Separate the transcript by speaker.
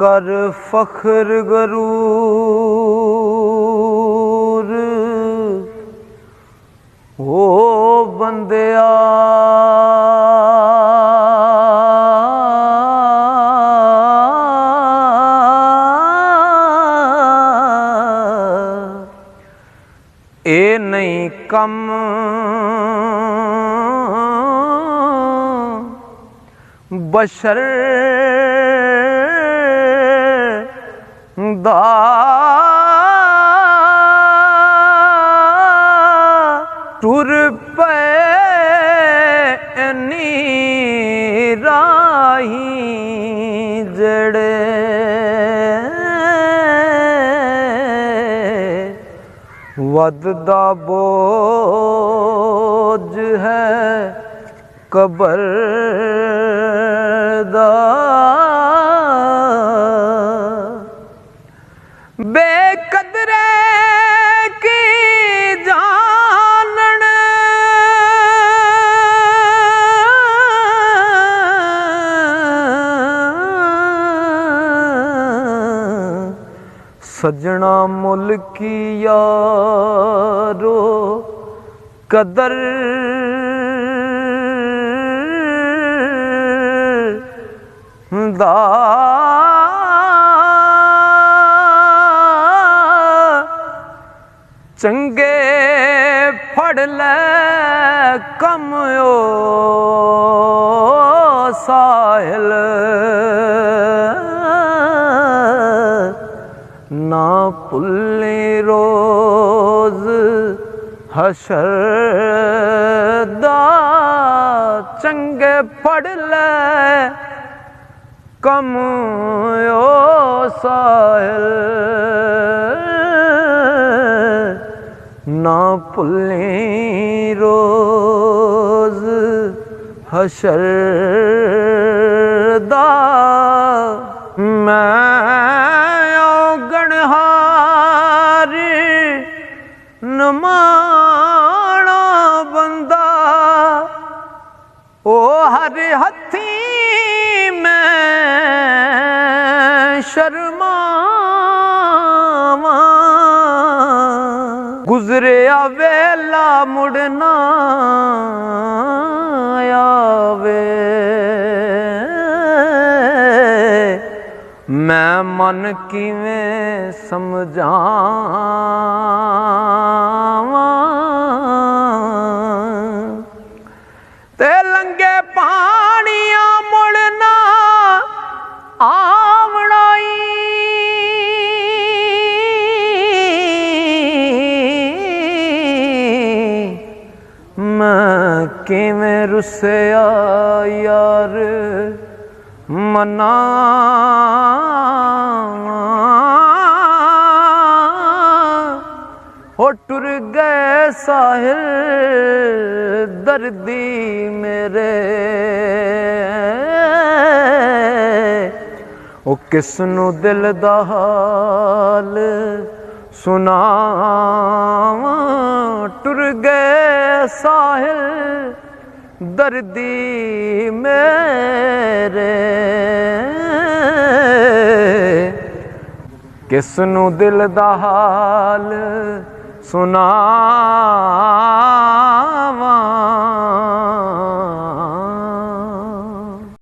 Speaker 1: कर फख्र गरूर ओ बंदिया ए नहीं कम बशर दा टुर पे नी राही जड़े वधदा बोझ है कबर दा बेकदरे की जानन सजना मुल की यारो कदर दा चंगे फड़ ले कम ओ साहिल ना भुल्ले रोज हशर दा चंगे फड़ ले कम ओ साहिल ना भुल्ले रोज हशर दा मैं औगणहारी नमाणा बंदा ओ हर हथी मैं शर्मावा गुजरिया वेला मुड़ना आवे मैं मन किवें समझावा ते लंगे पानिया मुड़ना आवड़ाई मैं किवें रुसया यार मना हो टुर गए साहिल दर्दी मेरे ओ किसनू दिल दा हाल सुनावा टुर गए साहिल दर्दी मेरे किसनू दिल दा हाल सुना